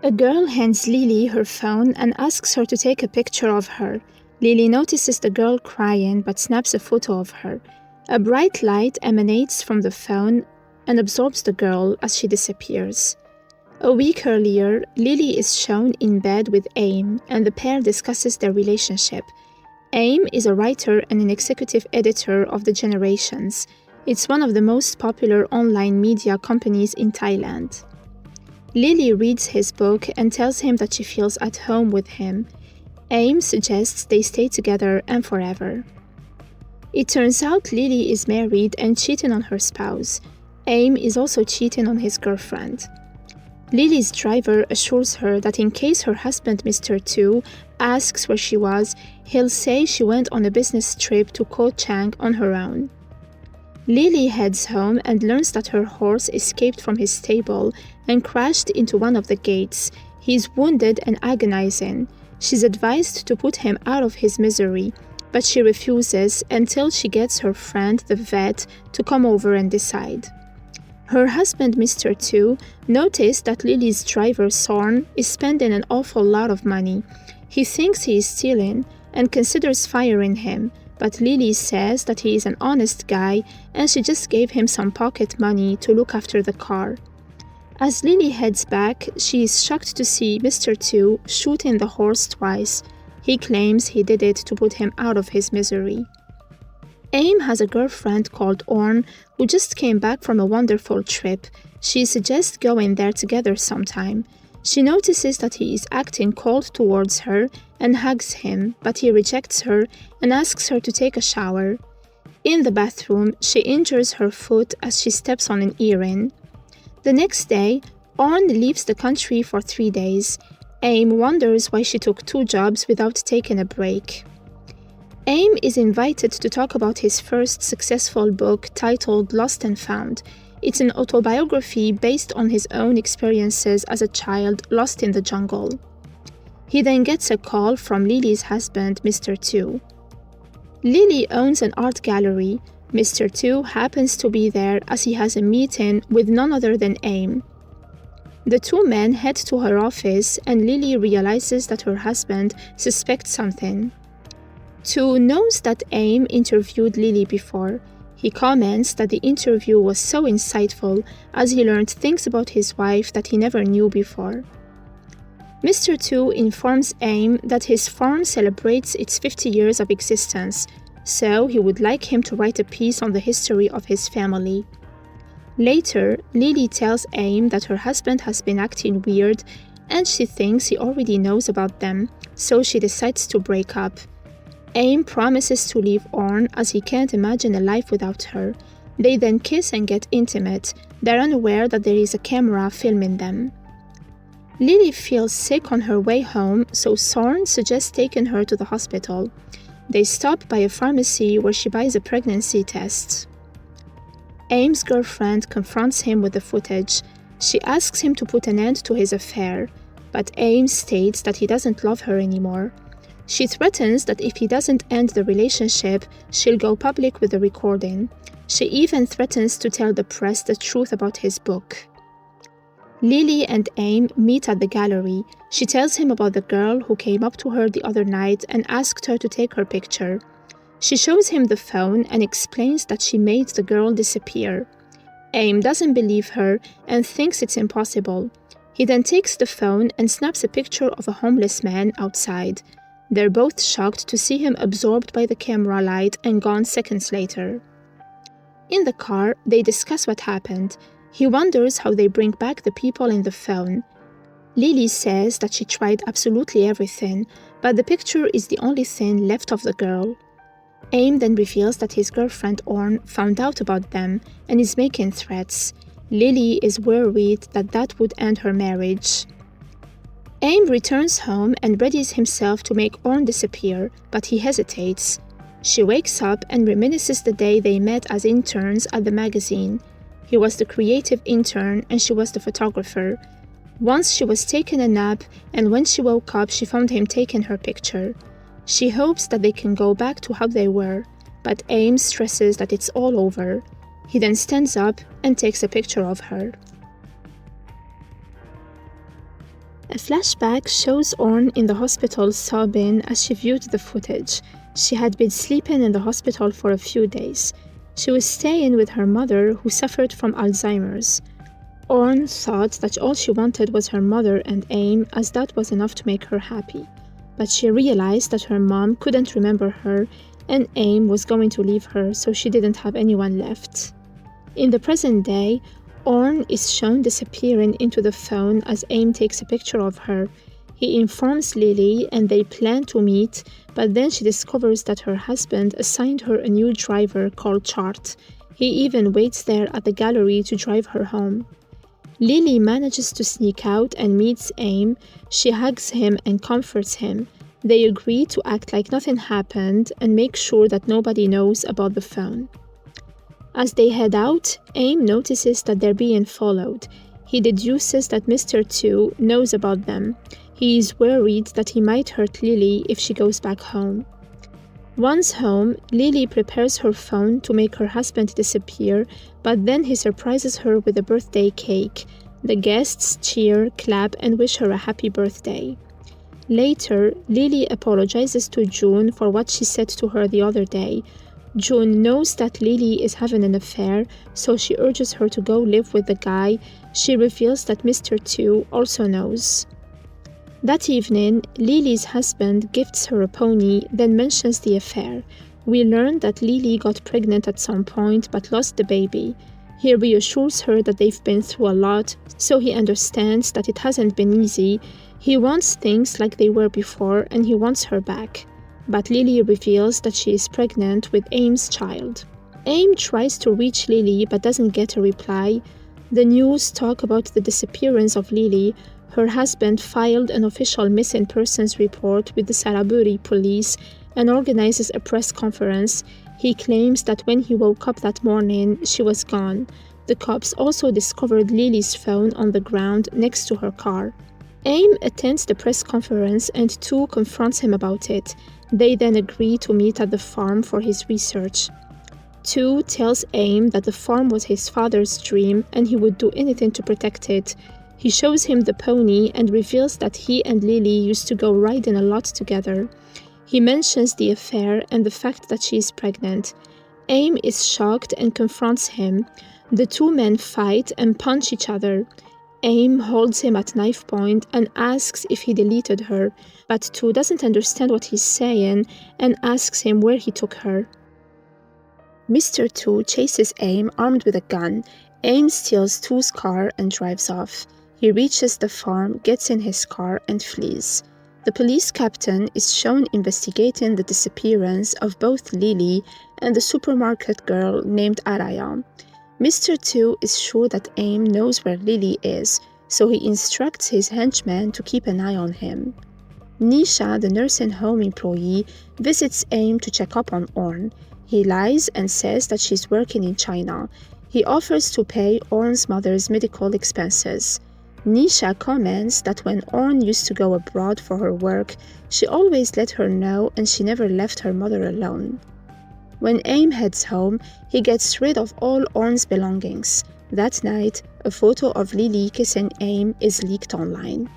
A girl hands Lily her phone and asks her to take a picture of her. Lily notices the girl crying but snaps a photo of her. A bright light emanates from the phone and absorbs the girl as she disappears. A week earlier, Lily is shown in bed with Aim, and the pair discusses their relationship. Aim is a writer and an executive editor of The Generations. It's one of the most popular online media companies in Thailand. Lily reads his book and tells him that she feels at home with him. Aim suggests they stay together and forever. It turns out Lily is married and cheating on her spouse. Aim is also cheating on his girlfriend. Lily's driver assures her that in case her husband, Mr. Tu, asks where she was, he'll say she went on a business trip to Koh Chang on her own. Lily heads home and learns that her horse escaped from his stable and crashed into one of the gates. He's wounded and agonizing. She's advised to put him out of his misery, but she refuses until she gets her friend, the vet, to come over and decide. Her husband, Mr. Tu, noticed that Lily's driver, Sorn, is spending an awful lot of money. He thinks he is stealing and considers firing him, but Lily says that he is an honest guy and she just gave him some pocket money to look after the car. As Lily heads back, she is shocked to see Mr. Tu shooting the horse twice. He claims he did it to put him out of his misery. Aim has a girlfriend called Orn who just came back from a wonderful trip. She suggests going there together sometime. She notices that he is acting cold towards her and hugs him, but he rejects her and asks her to take a shower. In the bathroom, she injures her foot as she steps on an earring. The next day, Orn leaves the country for 3 days. Aim wonders why she took 2 jobs without taking a break. Aim is invited to talk about his first successful book titled Lost and Found. It's an autobiography based on his own experiences as a child lost in the jungle. He then gets a call from Lily's husband, Mr. Tu. Lily owns an art gallery. Mr. Tu happens to be there as he has a meeting with none other than Aim. The 2 men head to her office and Lily realizes that her husband suspects something. Tu knows that Aim interviewed Lily before. He comments that the interview was so insightful as he learned things about his wife that he never knew before. Mr. Tu informs Aim that his farm celebrates its 50 years of existence, so he would like him to write a piece on the history of his family. Later, Lily tells Aim that her husband has been acting weird and she thinks he already knows about them, so she decides to break up. Aim promises to leave Orn as he can't imagine a life without her. They then kiss and get intimate. They're unaware that there is a camera filming them. Lily feels sick on her way home, so Sorn suggests taking her to the hospital. They stop by a pharmacy where she buys a pregnancy test. Aim's girlfriend confronts him with the footage. She asks him to put an end to his affair, but Aim states that he doesn't love her anymore. She threatens that if he doesn't end the relationship, she'll go public with the recording. She even threatens to tell the press the truth about his book. Lily and Aim meet at the gallery. She tells him about the girl who came up to her the other night and asked her to take her picture. She shows him the phone and explains that she made the girl disappear. Aim doesn't believe her and thinks it's impossible. He then takes the phone and snaps a picture of a homeless man outside. They're both shocked to see him absorbed by the camera light and gone seconds later. In the car, they discuss what happened. He wonders how they bring back the people in the phone. Lily says that she tried absolutely everything, but the picture is the only thing left of the girl. Aim then reveals that his girlfriend Orn found out about them and is making threats. Lily is worried that that would end her marriage. Aim returns home and readies himself to make Orn disappear, but he hesitates. She wakes up and reminisces the day they met as interns at the magazine. He was the creative intern and she was the photographer. Once she was taking a nap, and when she woke up she found him taking her picture. She hopes that they can go back to how they were, but Aim stresses that it's all over. He then stands up and takes a picture of her. A flashback shows Orn in the hospital sobbing as she viewed the footage. She had been sleeping in the hospital for a few days. She was staying with her mother, who suffered from Alzheimer's. Orn thought that all she wanted was her mother and Aim, as that was enough to make her happy. But she realized that her mom couldn't remember her, and Aim was going to leave her, so she didn't have anyone left. In the present day, Orn is shown disappearing into the phone as Aim takes a picture of her. He informs Lily and they plan to meet, but then she discovers that her husband assigned her a new driver called Chart. He even waits there at the gallery to drive her home. Lily manages to sneak out and meets Aim. She hugs him and comforts him. They agree to act like nothing happened and make sure that nobody knows about the phone. As they head out, Aim notices that they're being followed. He deduces that Mr. 2 knows about them. He is worried that he might hurt Lily if she goes back home. Once home, Lily prepares her phone to make her husband disappear, but then he surprises her with a birthday cake. The guests cheer, clap, and wish her a happy birthday. Later, Lily apologizes to June for what she said to her the other day. June knows that Lily is having an affair, so she urges her to go live with the guy. She reveals that Mr. 2 also knows. That evening, Lily's husband gifts her a pony, then mentions the affair. We learn that Lily got pregnant at some point but lost the baby. He reassures her that they've been through a lot, so he understands that it hasn't been easy. He wants things like they were before and he wants her back. But Lily reveals that she is pregnant with Aim's child. Aim tries to reach Lily but doesn't get a reply. The news talk about the disappearance of Lily. Her husband filed an official missing persons report with the Saraburi police and organizes a press conference. He claims that when he woke up that morning, she was gone. The cops also discovered Lily's phone on the ground next to her car. Aim attends the press conference and 2 confronts him about it. They then agree to meet at the farm for his research. 2 tells Aim that the farm was his father's dream and he would do anything to protect it. He shows him the pony and reveals that he and Lily used to go riding a lot together. He mentions the affair and the fact that she is pregnant. Aim is shocked and confronts him. The 2 men fight and punch each other. Aim holds him at knife point and asks if he deleted her, but 2 doesn't understand what he's saying and asks him where he took her. Mr. 2 chases Aim armed with a gun. Aim steals 2's car and drives off. He reaches the farm, gets in his car, and flees. The police captain is shown investigating the disappearance of both Lily and the supermarket girl named Araya. Mr. 2 is sure that Aim knows where Lily is, so he instructs his henchmen to keep an eye on him. Nisha, the nursing home employee, visits Aim to check up on Orn. He lies and says that she's working in China. He offers to pay Orn's mother's medical expenses. Nisha comments that when Orn used to go abroad for her work, she always let her know and she never left her mother alone. When Aim heads home, he gets rid of all Orn's belongings. That night, a photo of Lily kissing Aim is leaked online.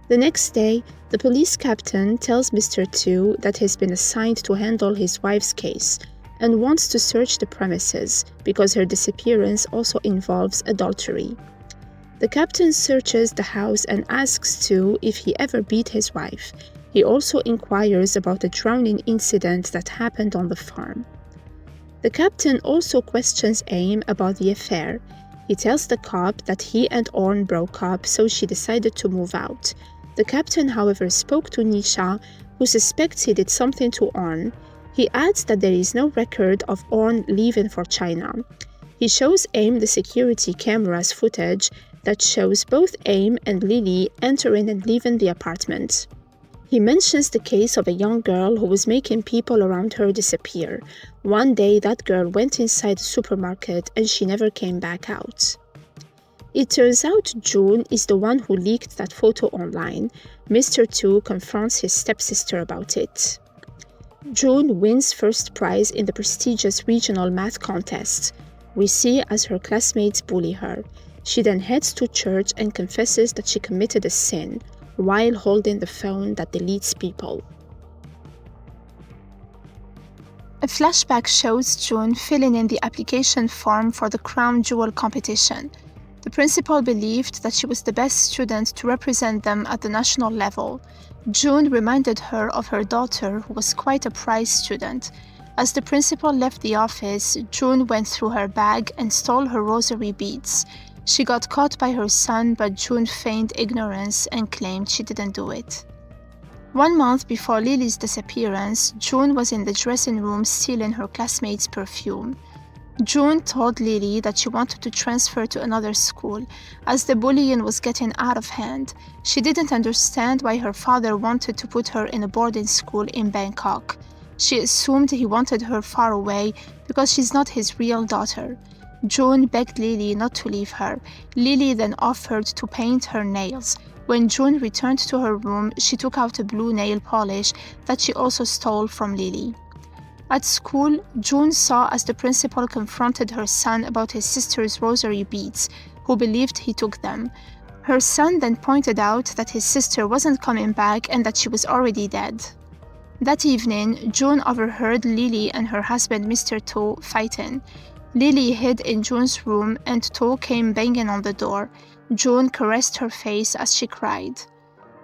The next day, the police captain tells Mr. 2 that he's been assigned to handle his wife's case and wants to search the premises because her disappearance also involves adultery. The captain searches the house and asks 2 if he ever beat his wife. He also inquires about a drowning incident that happened on the farm. The captain also questions Aim about the affair. He tells the cop that he and Orn broke up, so she decided to move out. The captain, however, spoke to Nisha, who suspects he did something to Orn. He adds that there is no record of Orn leaving for China. He shows Aim the security camera's footage that shows both Aim and Lily entering and leaving the apartment. He mentions the case of a young girl who was making people around her disappear. One day, that girl went inside the supermarket and she never came back out. It turns out June is the one who leaked that photo online. Mr. 2 confronts his stepsister about it. June wins first prize in the prestigious regional math contest. We see as her classmates bully her. She then heads to church and confesses that she committed a sin. while holding the phone that deletes people. A flashback shows June filling in the application form for the Crown Jewel competition. The principal believed that she was the best student to represent them at the national level. June reminded her of her daughter, who was quite a prize student. As the principal left the office, June went through her bag and stole her rosary beads. She got caught by her son, but June feigned ignorance and claimed she didn't do it. 1 month before Lily's disappearance, June was in the dressing room stealing her classmates' perfume. June told Lily that she wanted to transfer to another school, as the bullying was getting out of hand. She didn't understand why her father wanted to put her in a boarding school in Bangkok. She assumed he wanted her far away because she's not his real daughter. June begged Lily not to leave her. Lily then offered to paint her nails. When June returned to her room, she took out a blue nail polish that she also stole from Lily. At school, June saw as the principal confronted her son about his sister's rosary beads, who believed he took them. Her son then pointed out that his sister wasn't coming back and that she was already dead. That evening, June overheard Lily and her husband Mr. To fighting. Lily hid in June's room and To came banging on the door. June caressed her face as she cried.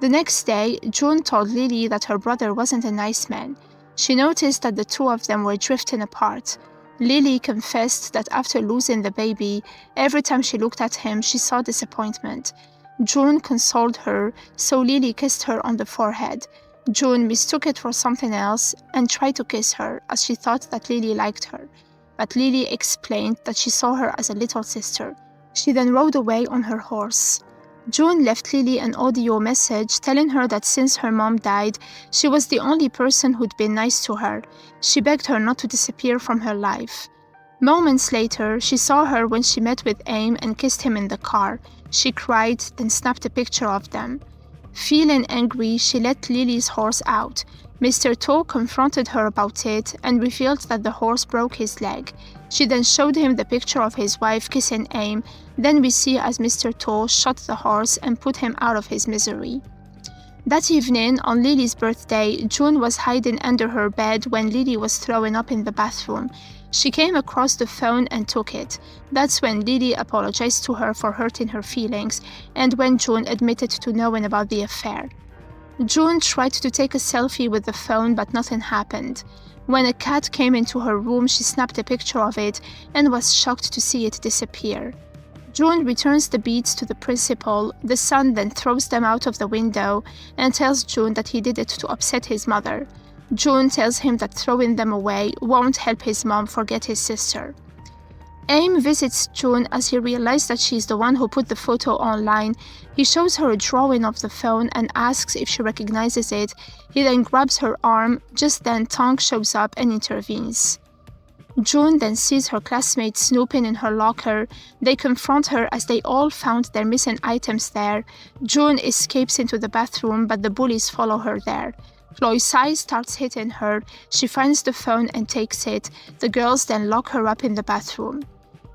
The next day, June told Lily that her brother wasn't a nice man. She noticed that the two of them were drifting apart. Lily confessed that after losing the baby, every time she looked at him, she saw disappointment. June consoled her, so Lily kissed her on the forehead. June mistook it for something else and tried to kiss her, as she thought that Lily liked her. But Lily explained that she saw her as a little sister. She then rode away on her horse. June left Lily an audio message telling her that since her mom died, she was the only person who'd been nice to her. She begged her not to disappear from her life. Moments later, she saw her when she met with Aim and kissed him in the car. She cried, then snapped a picture of them. Feeling angry, she let Lily's horse out. Mr. To confronted her about it and revealed that the horse broke his leg. She then showed him the picture of his wife kissing Aim. Then we see as Mr. To shot the horse and put him out of his misery. That evening, on Lily's birthday, June was hiding under her bed when Lily was throwing up in the bathroom. She came across the phone and took it. That's when Lily apologized to her for hurting her feelings, and when June admitted to knowing about the affair. June tried to take a selfie with the phone, but nothing happened. When a cat came into her room, she snapped a picture of it and was shocked to see it disappear. June returns the beads to the principal. The son then throws them out of the window and tells June that he did it to upset his mother. June tells him that throwing them away won't help his mom forget his sister. Aim visits June as he realizes that she's the one who put the photo online. He shows her a drawing of the phone and asks if she recognizes it. He then grabs her arm. Just then, Tong shows up and intervenes. June then sees her classmates snooping in her locker. They confront her as they all found their missing items there. June escapes into the bathroom, but the bullies follow her there. Ploy Sai starts hitting her. She finds the phone and takes it. The girls then lock her up in the bathroom.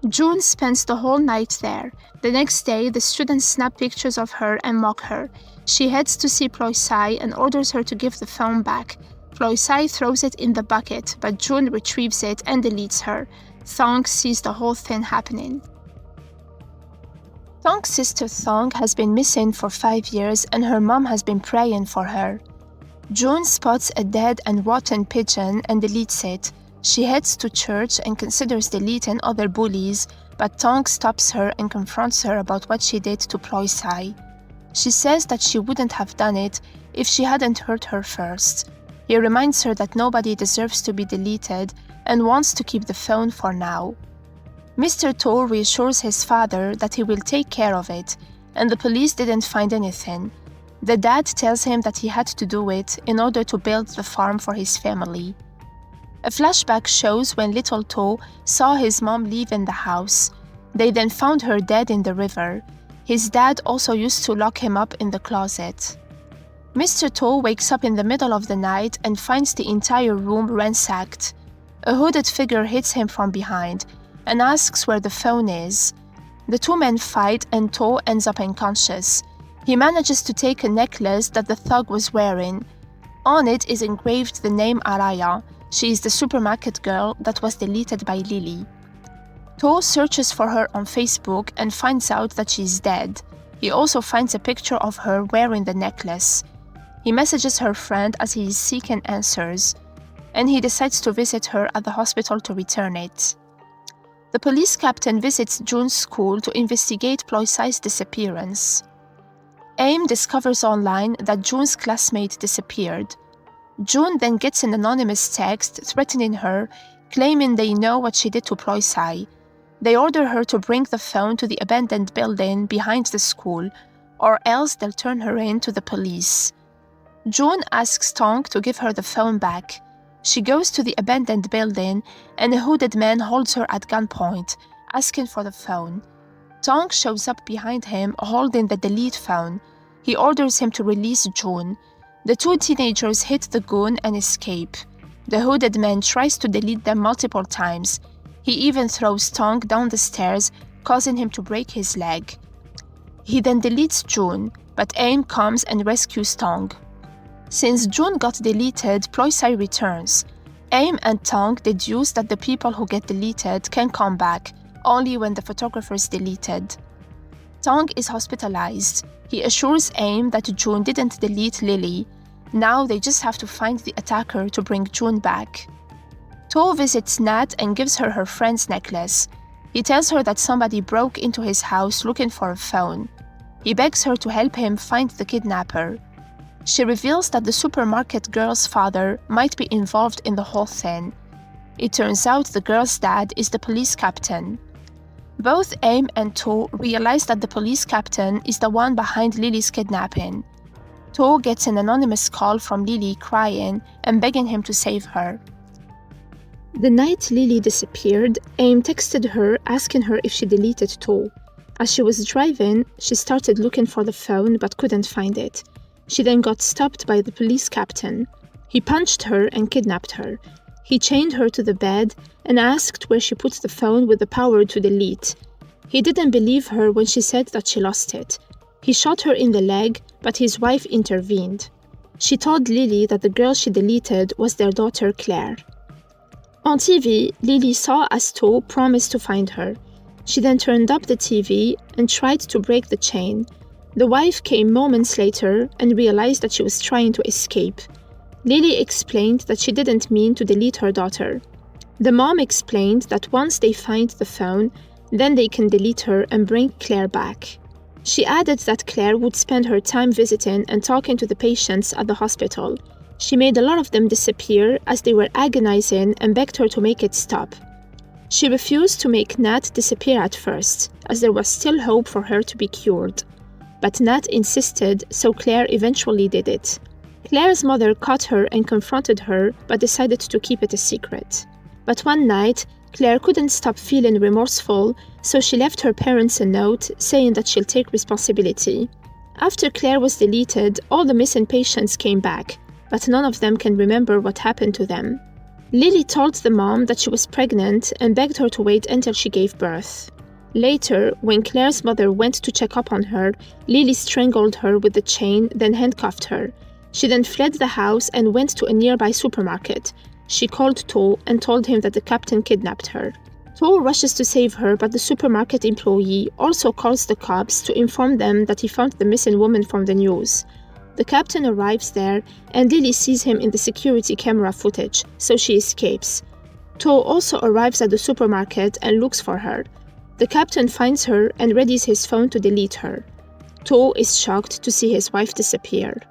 June spends the whole night there. The next day, the students snap pictures of her and mock her. She heads to see Ploy Sai and orders her to give the phone back. Ploy Sai throws it in the bucket, but June retrieves it and deletes her. Thong sees the whole thing happening. Thong's sister Thong has been missing for 5 years and her mom has been praying for her. June spots a dead and rotten pigeon and deletes it. She heads to church and considers deleting other bullies, but Tong stops her and confronts her about what she did to Ploy Sai. She says that she wouldn't have done it if she hadn't hurt her first. He reminds her that nobody deserves to be deleted and wants to keep the phone for now. Mr. To reassures his father that he will take care of it, and the police didn't find anything. The dad tells him that he had to do it in order to build the farm for his family. A flashback shows when little To saw his mom leaving the house. They then found her dead in the river. His dad also used to lock him up in the closet. Mr. To wakes up in the middle of the night and finds the entire room ransacked. A hooded figure hits him from behind and asks where the phone is. The two men fight and To ends up unconscious. He manages to take a necklace that the thug was wearing. On it is engraved the name Araya. She is the supermarket girl that was deleted by Lily. To searches for her on Facebook and finds out that she is dead. He also finds a picture of her wearing the necklace. He messages her friend as he is seeking answers, and he decides to visit her at the hospital to return it. The police captain visits June's school to investigate Ploy-Sai's disappearance. Aim discovers online that June's classmate disappeared. June then gets an anonymous text threatening her, claiming they know what she did to Ploy-Sai. They order her to bring the phone to the abandoned building behind the school, or else they'll turn her in to the police. June asks Tong to give her the phone back. She goes to the abandoned building, and a hooded man holds her at gunpoint, asking for the phone. Tong shows up behind him holding the delete phone. He orders him to release June. The two teenagers hit the goon and escape. The hooded man tries to delete them multiple times. He even throws Tong down the stairs, causing him to break his leg. He then deletes June, but Aim comes and rescues Tong. Since June got deleted, Ploy-Sai returns. Aim and Tong deduce that the people who get deleted can come back, only when the photographer is deleted. Tong is hospitalized. He assures Aim that June didn't delete Lily. Now they just have to find the attacker to bring June back. To visits Nat and gives her her friend's necklace. He tells her that somebody broke into his house looking for a phone. He begs her to help him find the kidnapper. She reveals that the supermarket girl's father might be involved in the whole thing. It turns out the girl's dad is the police captain. Both Aim and To realize that the police captain is the one behind Lily's kidnapping. To gets an anonymous call from Lily crying and begging him to save her. The night Lily disappeared, Aim texted her asking her if she deleted To. As she was driving, she started looking for the phone but couldn't find it. She then got stopped by the police captain. He punched her and kidnapped her. He chained her to the bed and asked where she put the phone with the power to delete. He didn't believe her when she said that she lost it. He shot her in the leg, but his wife intervened. She told Lily that the girl she deleted was their daughter Claire. On TV, Lily saw as To promised to find her. She then turned up the TV and tried to break the chain. The wife came moments later and realized that she was trying to escape. Lily explained that she didn't mean to delete her daughter. The mom explained that once they find the phone, then they can delete her and bring Claire back. She added that Claire would spend her time visiting and talking to the patients at the hospital. She made a lot of them disappear as they were agonizing and begged her to make it stop. She refused to make Nat disappear at first, as there was still hope for her to be cured. But Nat insisted, so Claire eventually did it. Claire's mother caught her and confronted her, but decided to keep it a secret. But one night, Claire couldn't stop feeling remorseful, so she left her parents a note saying that she'll take responsibility. After Claire was deleted, all the missing patients came back, but none of them can remember what happened to them. Lily told the mom that she was pregnant and begged her to wait until she gave birth. Later, when Claire's mother went to check up on her, Lily strangled her with the chain, then handcuffed her. She then fled the house and went to a nearby supermarket. She called To and told him that the captain kidnapped her. To rushes to save her, but the supermarket employee also calls the cops to inform them that he found the missing woman from the news. The captain arrives there, and Lily sees him in the security camera footage, so she escapes. To also arrives at the supermarket and looks for her. The captain finds her and readies his phone to delete her. To is shocked to see his wife disappear.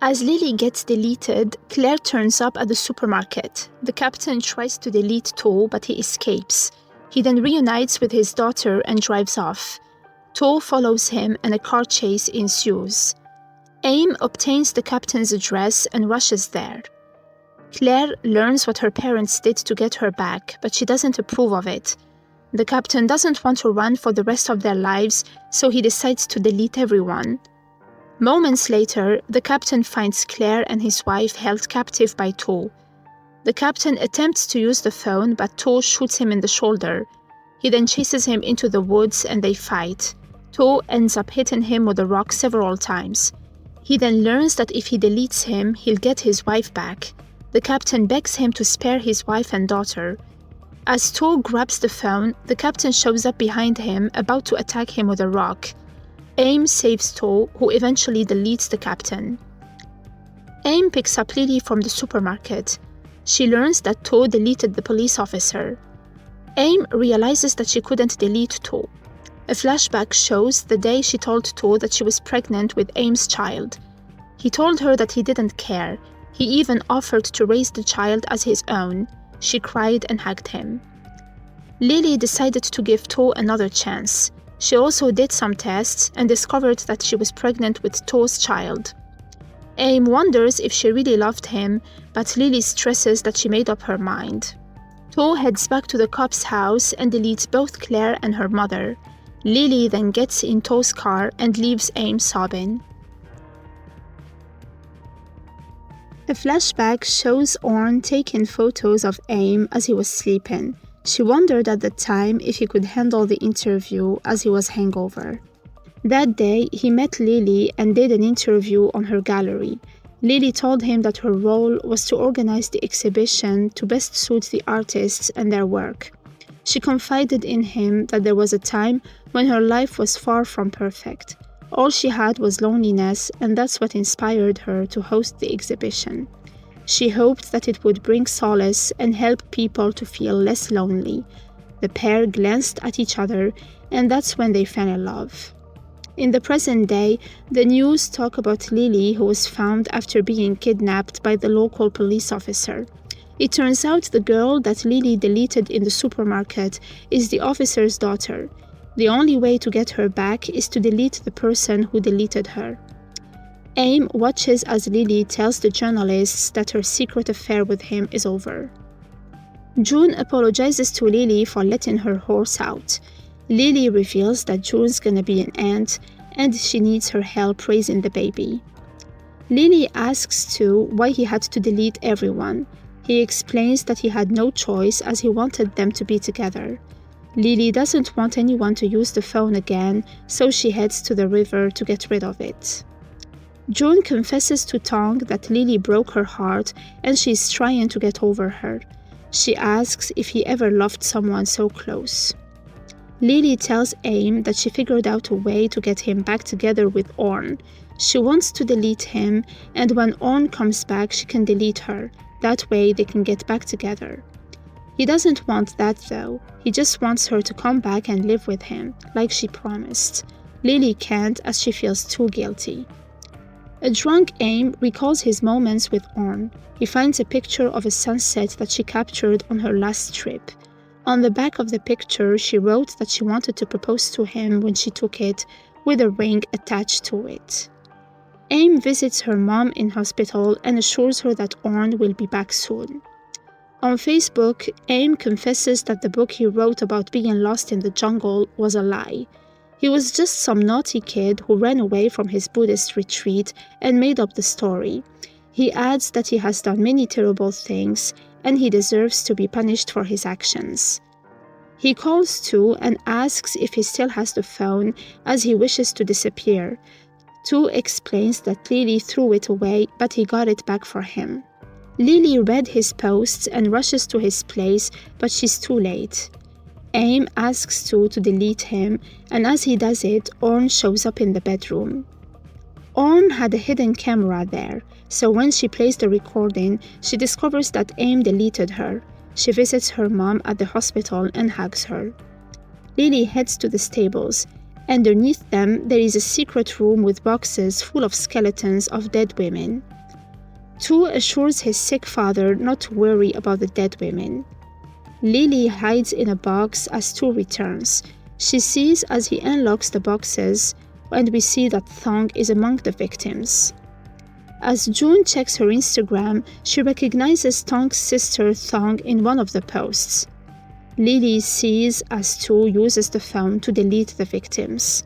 As Lily gets deleted, Claire turns up at the supermarket. The captain tries to delete To, but he escapes. He then reunites with his daughter and drives off. To follows him and a car chase ensues. Aim obtains the captain's address and rushes there. Claire learns what her parents did to get her back, but she doesn't approve of it. The captain doesn't want to run for the rest of their lives, so he decides to delete everyone. Moments later, the captain finds Claire and his wife held captive by To. The captain attempts to use the phone, but To shoots him in the shoulder. He then chases him into the woods and they fight. To ends up hitting him with a rock several times. He then learns that if he deletes him, he'll get his wife back. The captain begs him to spare his wife and daughter. As To grabs the phone, the captain shows up behind him, about to attack him with a rock. Aim saves To, who eventually deletes the captain. Aim picks up Lily from the supermarket. She learns that To deleted the police officer. Aim realizes that she couldn't delete To. A flashback shows the day she told To that she was pregnant with Aim's child. He told her that he didn't care. He even offered to raise the child as his own. She cried and hugged him. Lily decided to give To another chance. She also did some tests and discovered that she was pregnant with To's child. Aim wonders if she really loved him, but Lily stresses that she made up her mind. To heads back to the cop's house and deletes both Claire and her mother. Lily then gets in To's car and leaves Aim sobbing. A flashback shows Orn taking photos of Aim as he was sleeping. She wondered at the time if he could handle the interview as he was hungover. That day, he met Lily and did an interview on her gallery. Lily told him that her role was to organize the exhibition to best suit the artists and their work. She confided in him that there was a time when her life was far from perfect. All she had was loneliness, and that's what inspired her to host the exhibition. She hoped that it would bring solace and help people to feel less lonely. The pair glanced at each other, and that's when they fell in love. In the present day, the news talk about Lily, who was found after being kidnapped by the local police officer. It turns out the girl that Lily deleted in the supermarket is the officer's daughter. The only way to get her back is to delete the person who deleted her. Aim watches as Lily tells the journalists that her secret affair with him is over. June apologizes to Lily for letting her horse out. Lily reveals that June's gonna be an aunt and she needs her help raising the baby. Lily asks To why he had to delete everyone. He explains that he had no choice as he wanted them to be together. Lily doesn't want anyone to use the phone again, so she heads to the river to get rid of it. June confesses to Tong that Lily broke her heart and she's trying to get over her. She asks if he ever loved someone so close. Lily tells Aim that she figured out a way to get him back together with Orn. She wants to delete him, and when Orn comes back, she can delete her. That way they can get back together. He doesn't want that though. He just wants her to come back and live with him, like she promised. Lily can't as she feels too guilty. A drunk Aim recalls his moments with Orn. He finds a picture of a sunset that she captured on her last trip. On the back of the picture, she wrote that she wanted to propose to him when she took it, with a ring attached to it. Aim visits her mom in hospital and assures her that Orn will be back soon. On Facebook, Aim confesses that the book he wrote about being lost in the jungle was a lie. He was just some naughty kid who ran away from his Buddhist retreat and made up the story. He adds that he has done many terrible things and he deserves to be punished for his actions. He calls To and asks if he still has the phone as he wishes to disappear. To explains that Lily threw it away, but he got it back for him. Lily read his posts and rushes to his place, but she's too late. Aim asks To delete him, and as he does it, Orn shows up in the bedroom. Orn had a hidden camera there, so when she plays the recording, she discovers that Aim deleted her. She visits her mom at the hospital and hugs her. Lily heads to the stables. Underneath them, there is a secret room with boxes full of skeletons of dead women. To assures his sick father not to worry about the dead women. Lily hides in a box as To returns. She sees as he unlocks the boxes, and we see that Thong is among the victims. As June checks her Instagram, she recognizes Thong's sister Thong in one of the posts. Lily sees as To uses the phone to delete the victims.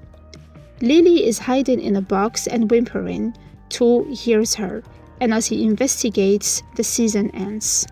Lily is hiding in a box and whimpering. To hears her, and as he investigates, the season ends.